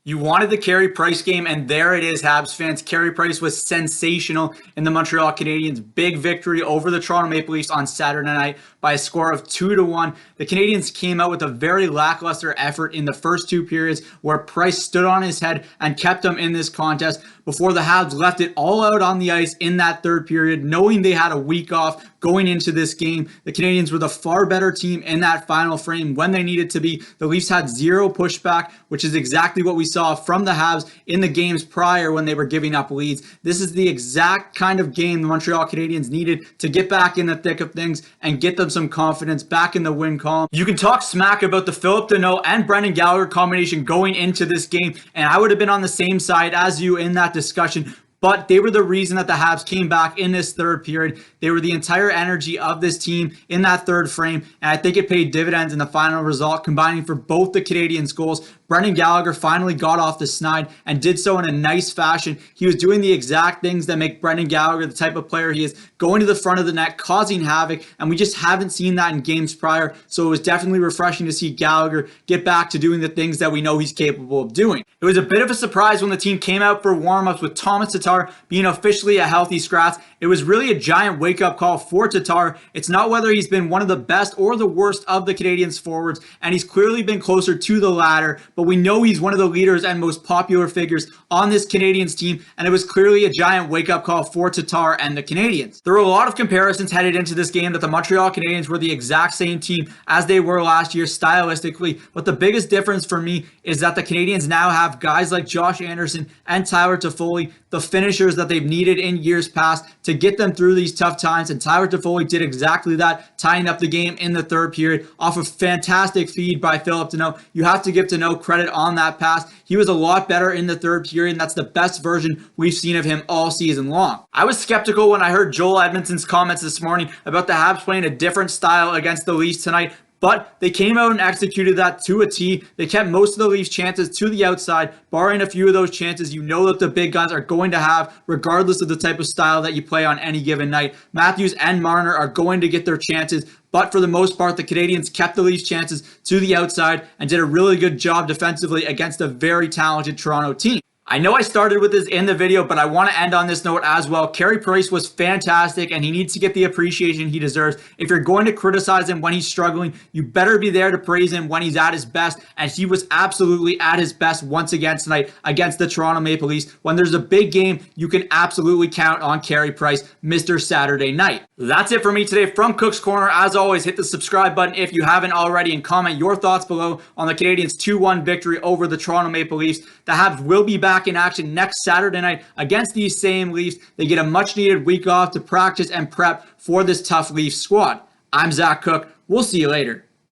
You wanted the Carey Price game, and there it is, Habs fans. Carey Price was sensational in the Montreal Canadiens' big victory over the Toronto Maple Leafs on Saturday night by a score of 2-1. The Canadiens came out with a very lackluster effort in the first two periods where Price stood on his head and kept them in this contest before the Habs left it all out on the ice in that third period, knowing they had a week off going into this game. The Canadiens were the far better team in that final frame when they needed to be. The Leafs had zero pushback, which is exactly what we saw from the Habs in the games prior when they were giving up leads. This is the exact kind of game the Montreal Canadiens needed to get back in the thick of things and get them some confidence back in the win column. You can talk smack about the Philip Danault and Brendan Gallagher combination going into this game, and I would have been on the same side as you in that discussion. But they were the reason that the Habs came back in this third period. They were the entire energy of this team in that third frame, and I think it paid dividends in the final result, combining for both the Canadiens' goals. Brendan Gallagher finally got off the snide and did so in a nice fashion. He was doing the exact things that make Brendan Gallagher the type of player he is, going to the front of the net, causing havoc, and we just haven't seen that in games prior, so it was definitely refreshing to see Gallagher get back to doing the things that we know he's capable of doing. It was a bit of a surprise when the team came out for warm-ups with Thomas Tatar being officially a healthy scratch. It was really a giant wake-up call for Tatar. It's not whether he's been one of the best or the worst of the Canadiens forwards, and he's clearly been closer to the latter, but we know he's one of the leaders and most popular figures on this Canadiens team, and it was clearly a giant wake-up call for Tatar and the Canadiens. There were a lot of comparisons headed into this game that the Montreal Canadiens were the exact same team as they were last year stylistically, but the biggest difference for me is that the Canadiens now have guys like Josh Anderson and Tyler Toffoli, the finishers that they've needed in years past to get them through these tough times, and Tyler Toffoli did exactly that, tying up the game in the third period off a fantastic feed by Philip Danault. You have to give Danault credit on that pass. He was a lot better in the third period, and that's the best version we've seen of him all season long. I was skeptical when I heard Joel Edmondson's comments this morning about the Habs playing a different style against the Leafs tonight, but they came out and executed that to a T. They kept most of the Leafs' chances to the outside, barring a few of those chances you know that the big guns are going to have, regardless of the type of style that you play on any given night. Matthews and Marner are going to get their chances, but for the most part, the Canadiens kept the Leafs' chances to the outside and did a really good job defensively against a very talented Toronto team. I know I started with this in the video, but I want to end on this note as well. Carey Price was fantastic, and he needs to get the appreciation he deserves. If you're going to criticize him when he's struggling, you better be there to praise him when he's at his best, and he was absolutely at his best once again tonight against the Toronto Maple Leafs. When there's a big game, you can absolutely count on Carey Price, Mr. Saturday Night. That's it for me today from Cook's Corner. As always, hit the subscribe button if you haven't already, and comment your thoughts below on the Canadiens' 2-1 victory over the Toronto Maple Leafs. The Habs will be back in action next Saturday night against these same Leafs. They get a much needed week off to practice and prep for this tough Leafs squad. I'm Zach Cook. We'll see you later.